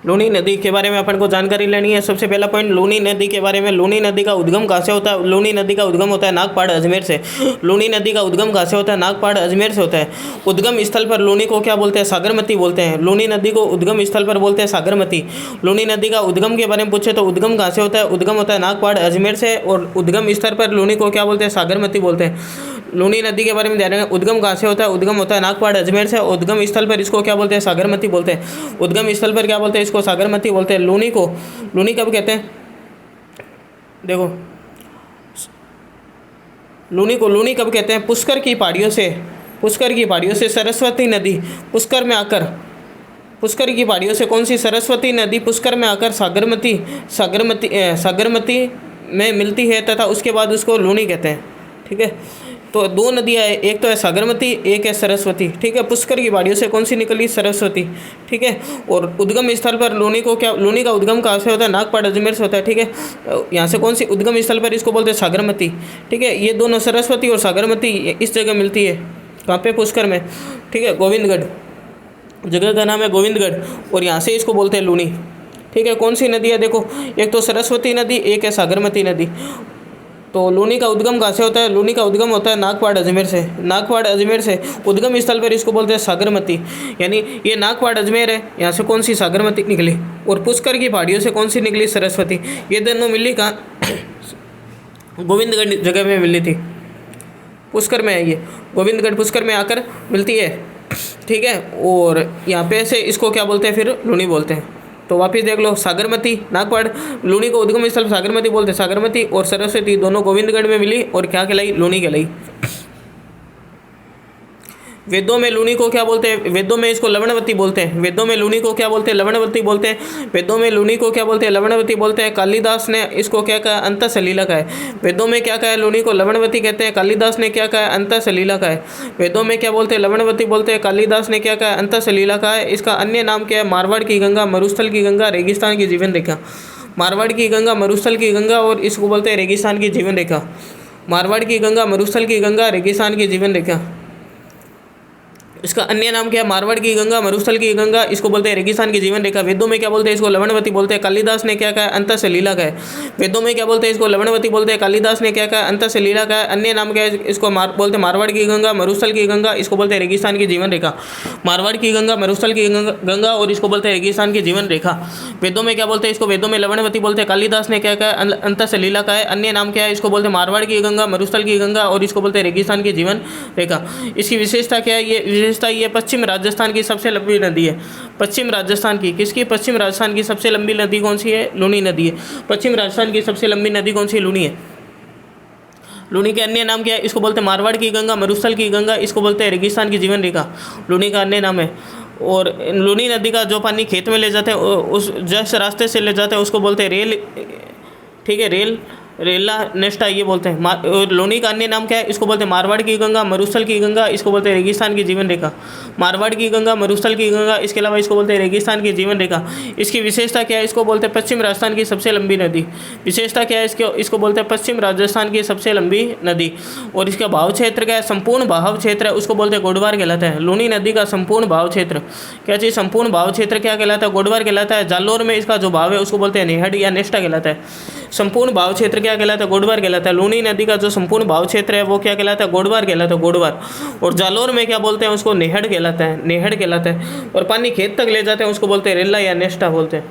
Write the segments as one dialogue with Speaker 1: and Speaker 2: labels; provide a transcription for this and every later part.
Speaker 1: लूनी नदी के बारे में अपन को जानकारी लेनी है। सबसे पहला पॉइंट लूनी नदी के बारे में। लूनी नदी का उद्गम कहाँ से होता है? लूनी नदी का उद्गम होता है नागपाड़ अजमेर से। लूनी नदी का उद्गम कहाँ से होता है? नागपाड़ अजमेर से होता है। उद्गम स्थल पर लूनी को क्या बोलते हैं? सागरमती बोलते हैं। लूनी नदी को उद्गम स्थल पर बोलते हैं सागरमती। लूनी नदी का उद्गम के बारे में पूछे तो उद्गम कहाँ से होता है? उद्गम होता है नागपाड़ अजमेर से, और उद्गम स्थल पर लूनी को क्या बोलते हैं? सागरमती बोलते हैं। लूनी नदी के बारे में ध्यान रखें। उद्गम कहाँ से होता है? उद्गम होता है नागपाड़ अजमेर से। उद्गम स्थल पर इसको क्या बोलते हैं? सागरमती बोलते हैं। उद्गम स्थल पर क्या बोलते हैं? इसको सागरमती बोलते हैं। लूनी को लूनी कब कहते हैं? देखो, लूनी कब कहते हैं? पुष्कर की पहाड़ियों से सरस्वती नदी पुष्कर में आकर, पुष्कर की पहाड़ियों से कौन सी? सरस्वती नदी पुष्कर में आकर सागरमती में मिलती है तथा उसके बाद उसको लूनी कहते हैं। ठीक है, तो दो नदियाँ है, एक तो है सागरमती, एक है सरस्वती। ठीक है, पुष्कर की पहाड़ियों से कौन सी निकली? सरस्वती। ठीक है, और उद्गम स्थल पर लूनी को क्या, लूनी का उद्गम कहाँ से होता है? नागपाड़ अजमेर से होता है। ठीक है, यहाँ से कौन सी उद्गम स्थल पर इसको बोलते हैं? सागरमती। ठीक है, ये दोनों सरस्वती और सागरमती इस जगह मिलती है। कहाँ पे? पुष्कर में। ठीक है, गोविंदगढ़, जगह का नाम है गोविंदगढ़, और यहाँ से इसको बोलते हैं लूनी। ठीक है, कौन सी नदी है? देखो, एक तो सरस्वती नदी, एक है सागरमती नदी। तो लूनी का उद्गम कहाँ से होता है? लूनी का उद्गम होता है नागपाड़ अजमेर से। नागपाड़ अजमेर से उद्गम स्थल पर इसको बोलते हैं सागरमती। यानी ये नागपाड़ अजमेर है, यहाँ से कौन सी? सागरमती निकली, और पुष्कर की पहाड़ियों से कौन सी निकली? सरस्वती। ये दोनों मिली कहाँ? गोविंदगढ़ जगह में मिली थी, पुष्कर में है ये। गोविंदगढ़ पुष्कर में आकर मिलती है। ठीक है, और यहाँ पे से इसको क्या बोलते हैं? फिर लूनी बोलते हैं। तो वापिस देख लो, सागरमती, नागपाड़, लूनी को उद्गम स्थल सागरमती बोलते हैं। सागरमती और सरस्वती दोनों गोविंदगढ़ में मिली और क्या कहलाई? लूनी कहलाई। वेदों में लूनी को क्या बोलते हैं? वेदों में इसको लवणवती बोलते हैं। वेदों में लूनी को क्या बोलते हैं? लवणवती बोलते हैं। वेदों में लूनी को क्या बोलते हैं? लवणवती बोलते हैं। कालिदास ने इसको क्या कहा? अंतःसलीला कहा है। वेदों में क्या कहा है? लूनी को लवणवती कहते हैं। कालिदास ने क्या कहा है? अंतःसलीला कहा है। वेदों में क्या बोलते हैं? लवणवती बोलते हैं। कालिदास ने क्या कहा? अंतःसलीला कहा है। इसका अन्य नाम क्या है? मारवाड़ की गंगा, मरुस्थल की गंगा, रेगिस्तान की जीवन रेखा। मारवाड़ की गंगा, मरुस्थल की गंगा, और इसको बोलते हैं रेगिस्तान की जीवन रेखा। मारवाड़ की गंगा, मरुस्थल की गंगा, रेगिस्तान की जीवन रेखा। इसका अन्य नाम क्या है? मारवाड़ की गंगा, मरुस्थल की गंगा, इसको बोलते हैं रेगिस्तान की जीवन रेखा। वेदों में क्या बोलते हैं? इसको लवणवती बोलते हैं। कालिदास ने क्या कहा? अंतःसलीला का है। वेदों में क्या बोलते हैं? इसको लवणवती बोलते हैं। कालिदास ने क्या कहा? अंतःसलीला का है। अन्य नाम क्या है? इसको बोलते हैं मारवाड़ की गंगा, मरुस्थल की गंगा, इसको बोलते हैं रेगिस्तान की जीवन रेखा। मारवाड़ की गंगा, मरुस्थल की गंगा, और इसको बोलते हैं रेगिस्तान की जीवन रेखा। वेदों में क्या बोलते हैं? इसको वेदों में लवणवती बोलते हैं। कालिदास ने क्या कहा? अंतःसलीला का है। अन्य नाम क्या है? इसको बोलते हैं मारवाड़ की गंगा, मरुस्थल की गंगा, और इसको बोलते हैं रेगिस्तान की जीवन रेखा। इसकी विशेषता क्या है? ये पश्चिम राजस्थान की सबसे लंबी नदी है। पश्चिम राजस्थान की, किसकी? पश्चिम राजस्थान की सबसे लंबी नदी कौन सी है? लूनी नदी है। पश्चिम राजस्थान की सबसे लंबी नदी कौन सी है? लूनी है। लूनी के अन्य नाम क्या है? इसको बोलते हैं मारवाड़ की गंगा, मरुस्थल की गंगा, इसको बोलते हैं रेगिस्तान की जीवन रेखा। लूनी का अन्य नाम है। और लूनी नदी का जो पानी खेत में ले जाते हैं, उस जिस रास्ते से ले जाते हैं उसको बोलते हैं रेल। ठीक है, रेला नेस्टा ये बोलते हैं। और लूनी का अन्य नाम क्या है? इसको बोलते हैं मारवाड़ की गंगा, मरुस्थल की गंगा, इसको बोलते हैं रेगिस्तान की जीवन रेखा। मारवाड़ की गंगा, मरुस्थल की गंगा, इसके अलावा इसको बोलते हैं रेगिस्तान की जीवन रेखा। इसकी विशेषता क्या है? इसको बोलते हैं पश्चिम राजस्थान की सबसे लंबी नदी। विशेषता क्या है इसको बोलते हैं पश्चिम राजस्थान की सबसे लंबी नदी। और इसका भाव क्षेत्र क्या है? संपूर्ण भाव क्षेत्र है, उसको बोलते हैं गोडवार कहलाता है। लूनी नदी का संपूर्ण भाव क्षेत्र क्या चीज़? संपूर्ण भाव क्षेत्र क्या कहलाता है? गोडवार कहलाता है। जालोर में इसका जो भाव है उसको बोलते हैं नेहड़ या नेस्टा कहलाता है। संपूर्ण भाव क्षेत्र क्या कहलाता है? गोडवार कहलाता है। लूनी नदी का जो संपूर्ण भाव क्षेत्र है वो क्या कहलाता है? गोडवार कहलाता है, गोडवार। और जालोर में क्या बोलते हैं? उसको नेहड़ कहलाता है, नेहड़ कहलाता है। और पानी खेत तक ले जाते हैं उसको बोलते हैं रेला या नेस्टा बोलते हैं।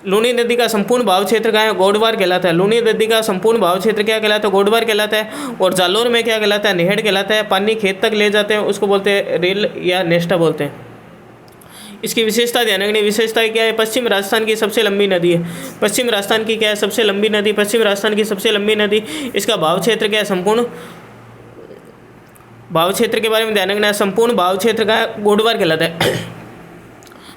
Speaker 1: लूनी नदी का संपूर्ण भाव क्षेत्र क्या है? गोडवार कहलाता है। लूनी नदी का संपूर्ण भाव क्षेत्र क्या कहलाता है? गोडवार कहलाता है। और जालोर में क्या कहलाता है? नेहड़ कहलाता है। पानी खेत तक ले जाते हैं उसको बोलते हैं रेल या नेस्टा बोलते हैं। इसकी विशेषता ध्यान रखनी। विशेषता क्या है? पश्चिम राजस्थान की सबसे लंबी नदी है। पश्चिम राजस्थान की क्या है? सबसे लंबी नदी। पश्चिम राजस्थान की सबसे लंबी नदी। इसका भाव क्षेत्र क्या है? संपूर्ण भाव क्षेत्र के बारे में ध्यान रखना है। संपूर्ण भाव क्षेत्र का गोडवार कहलाता है।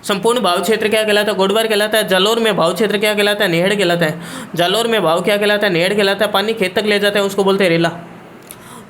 Speaker 1: संपूर्ण भाव क्षेत्र क्या कहलाता है? गोडवार कहलाता है। जालोर में भाव क्षेत्र क्या कहलाता है? नेहड़ कहलाता है। जालोर में भाव क्या कहलाता है? नेहड़ कहलाता है। पानी खेत तक ले जाता है उसको बोलते हैं रेला।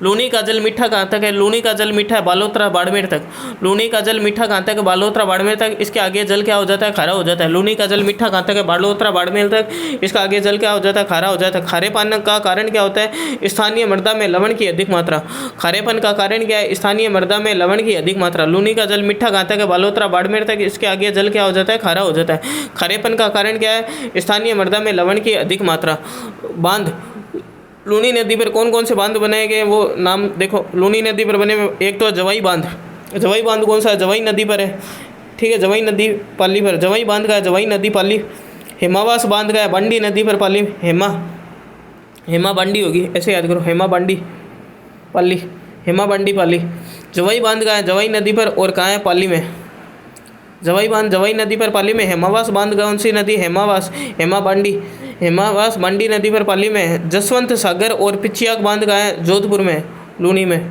Speaker 1: लूनी का जल मीठा कहाँ तक है? लूनी का जल मीठा है बालोतरा बाड़मेर तक। लूनी का जल मीठा कहाँ तक है? बालोतरा बाड़मेर तक। इसके आगे जल क्या हो जाता है? खारा हो जाता है। लूनी का जल मीठा कहाँ तक है? बालोतरा बाड़मेर तक। इसका आगे जल क्या हो जाता है? खारा हो जाता है। खारेपन का कारण क्या होता है? स्थानीय मृदा में लवण की अधिक मात्रा। खारेपन का कारण क्या है? स्थानीय मृदा में लवण की अधिक मात्रा। लूनी का जल मीठा कहाँ तक है? बालोतरा बाड़मेर तक। इसके आगे जल क्या हो जाता है? खारा हो जाता है। खारेपन का कारण क्या है? स्थानीय मृदा में लवण की अधिक मात्रा। बांध, लूनी नदी पर कौन कौन से बांध बनाए गए हैं वो नाम देखो। लूनी नदी पर बने हुए एक तो जवाई बांध। जवाई बांध कौन सा है? जवाई नदी पर है, ठीक है। जवाई नदी पाली पर जवाई बांध का है, जवाई नदी पाली। हेमावास बांध का है बंडी नदी पर पाली। हेमा बंडी होगी, ऐसे याद करो, हेमा बंडी पाली, हेमा बंडी पाली। जवाई बांध का है जवाई नदी पर, और कहाँ है? पाली में। जवाई बांध जवाई नदी पर पाली में। हेमावास बांध कौन सी नदी? हेमावास, हेमा बंडी, हेमावास बंडी नदी पर पाली में है। जसवंत सागर और पिचियाक बांध कहाँ है? जोधपुर में, लूनी में,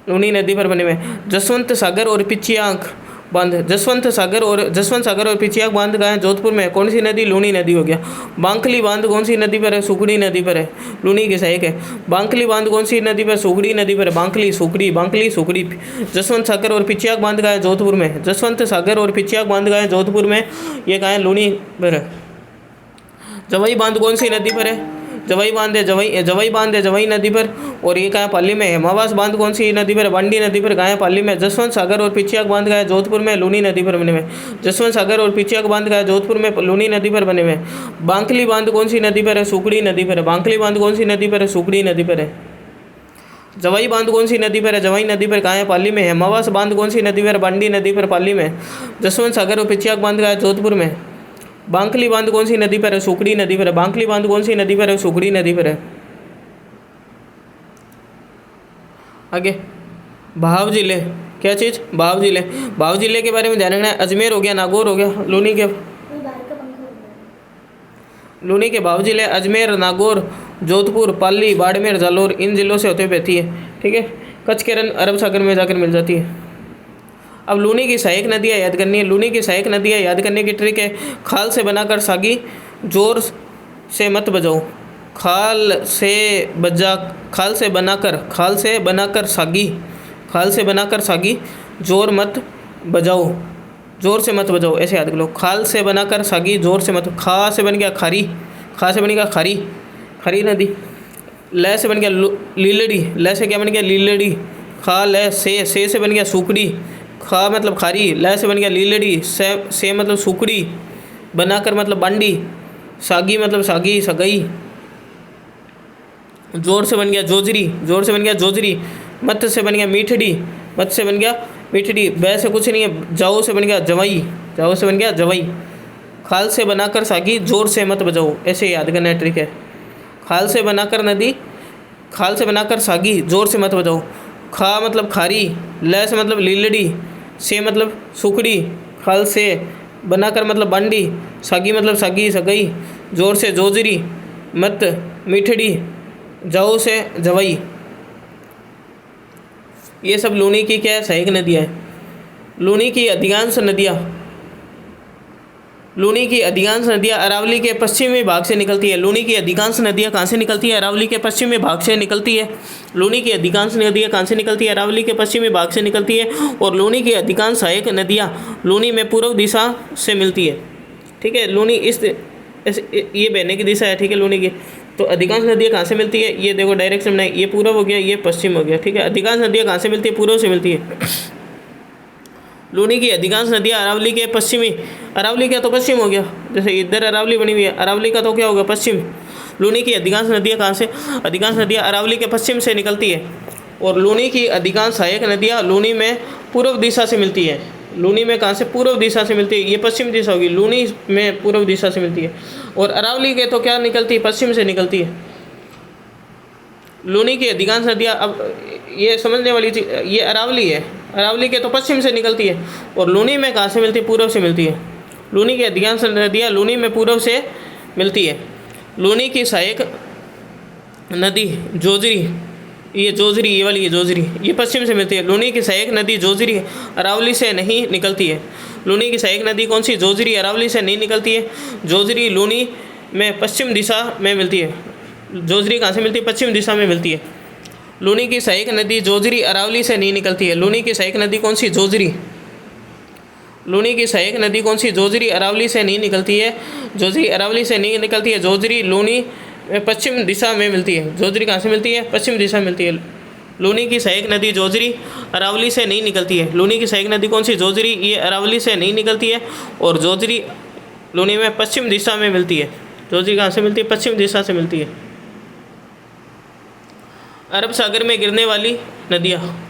Speaker 1: लूनी नदी पर बने हुए। जसवंत सागर और पिचियाक बांध, जसवंत सागर और पिचियाक बांध कहाँ है? जोधपुर में। कौन सी नदी? लूनी नदी हो गया। बांकली बांध कौन सी नदी पर है? सुकड़ी नदी पर है, लूनी की सहायक है। बांकली बांध कौन सी नदी पर? सुकड़ी नदी पर। बांकली सुकड़ी। जसवंत सागर और पिचियाक बांध कहाँ है? जोधपुर में। जसवंत सागर और पिचियाक बांध कहाँ है? जोधपुर में। ये कहाँ है? लूनी पर है। जवाई बांध कौन सी नदी पर है? जवाई बांध है जवाई नदी पर, और ये कहाँ है? पाली में। हेमावास बांध कौन सी नदी पर? बंडी नदी पर, कहाँ है? पाली में। जसवंत सागर और पिचियाक बांध कहाँ है? जोधपुर में, लूनी नदी पर बने हुए। जसवंत सागर और पिचियाक बांध कहाँ है? जोधपुर में, लूनी नदी पर बने हुए। बांकली बांध कौन सी नदी पर है? सुकड़ी नदी पर है। बांकली बांध कौन सी नदी पर है? सुकड़ी नदी पर है। जवाई बांध कौन सी नदी पर है? जवाई नदी पर, कहाँ है? पाली में। हेमावास बांध कौन सी नदी पर? बंडी नदी पर, पाली में। जसवंत सागर और पिचियाक बांध कहाँ है? जोधपुर में। बांकली बांध कौन सी नदी पर है? सुकड़ी नदी पर है। बांकली बांध कौन सी नदी पर है? सुकड़ी नदी पर है। आगे भाव जिले, क्या चीज़? भाव जिले। भाव जिले के बारे में ध्यान रखना है। अजमेर हो गया, नागौर हो गया। लूनी के भाव जिले अजमेर, नागौर, जोधपुर, पाली, बाड़मेर, जालौर, इन जिलों से होते हुए बहती है, ठीक है। कच्छ के रन अरब सागर में जाकर मिल जाती है। अब लूनी की सहायक नदियाँ याद करनी है। लूनी की सहायक नदियाँ याद करने की ट्रिक है, खाल से बनाकर सागी, जोर से मत बजाओ। खाल से बनाकर सागी, जोर से मत बजाओ, ऐसे याद कर लो। खाल से बनाकर सागी, जोर से मत। खा से बन गया खारी, खरी नदी। ल से बन गया लीलड़ी, ल से क्या बन गया? लीलड़ी। खा ल से बन गया सुकड़ी, खा मतलब खारी, ल से बन गया लीलड़ी, से मतलब सुकड़ी, बनाकर मतलब बंडी, सागी मतलब सागी, सगई। जोर से बन गया जोजरी, मत से बन गया मीठड़ी, बै से कुछ नहीं है, जाओ से बन गया जवई। खाल से बनाकर सागी, जोर से मत बजाओ, ऐसे याद करना ट्रिक है। खाल से बनाकर सागी, जोर से मत बजाओ। खा मतलब खारी, ल से मतलब लीलड़ी, से मतलब सुकड़ी, खाल से बनाकर मतलब बंडी, सागी मतलब सागी, सगई, जोर से जोजरी, मत मीठड़ी, जाओ से जवई। ये सब लूनी की क्या है? सहायक नदियाँ हैं। लूनी की अधिकांश नदियाँ अरावली के पश्चिमी भाग से निकलती है। लूनी की अधिकांश नदियाँ कहाँ से निकलती है? अरावली के पश्चिमी भाग से निकलती है। लूनी की अधिकांश नदियाँ कहाँ से निकलती है? अरावली के पश्चिमी भाग से निकलती है। और लूनी की अधिकांश सहायक नदियाँ लूनी में पूर्व दिशा से मिलती है, ठीक है। लूनी ये बहने की दिशा है, ठीक है, लूनी की। तो अधिकांश नदियाँ कहाँ से मिलती है? ये देखो डायरेक्शन बनाई, ये पूर्व हो गया, ये पश्चिम हो गया, ठीक है। अधिकांश नदियाँ कहाँ से मिलती है? पूर्व से मिलती है। लूनी की अधिकांश नदियाँ अरावली के पश्चिमी, अरावली का तो पश्चिम हो गया, जैसे इधर अरावली बनी हुई है, अरावली का तो क्या होगा? पश्चिम। लूनी की अधिकांश नदियाँ कहाँ से? अधिकांश नदियाँ अरावली के पश्चिम से निकलती है। और लूनी की अधिकांश सहायक नदियाँ लूनी में पूर्व दिशा से मिलती है। लूनी में कहाँ से? पूर्व दिशा से मिलती है, ये पश्चिम दिशा होगी, लूनी में पूर्व दिशा से मिलती है। और अरावली के तो क्या निकलती है? पश्चिम से निकलती है। लूनी की अधिकांश नदियाँ, अब ये समझने वाली चीज़, ये अरावली है, अरावली के तो पश्चिम से निकलती है। और लूनी में कहाँ से मिलती है? पूर्व से मिलती है। लूनी की अधिकांश नदियाँ लूनी में पूर्व से मिलती है। लूनी की सहायक नदी जोजरी, ये वाली जोजरी, ये पश्चिम से मिलती है। लूनी की सहायक नदी जोजरी अरावली से नहीं निकलती है। लूनी की सहायक नदी कौन सी? जोजरी अरावली से नहीं निकलती है। जोजरी लूनी में पश्चिम दिशा में मिलती है। जोजरी कहाँ से मिलती है? पश्चिम दिशा में मिलती है। लूनी की सहायक नदी जोजरी अरावली से नहीं निकलती है। लूनी की सहायक नदी कौन सी? जोजरी। लूनी की सहायक नदी कौन सी? जोजरी अरावली से नहीं निकलती है। जोजरी अरावली से नहीं निकलती है। जोजरी लूनी पश्चिम दिशा में मिलती है। जोजरी कहाँ से मिलती है? पश्चिम दिशा में मिलती है। लूनी की सहायक नदी जोजरी अरावली से नहीं निकलती है। लूनी की सहायक नदी कौन सी? जोजरी, ये अरावली से नहीं निकलती है और जोजरी लूनी में पश्चिम दिशा में मिलती है। जोजरी कहाँ से मिलती है? पश्चिम दिशा से मिलती है। अरब सागर में गिरने वाली नदियाँ।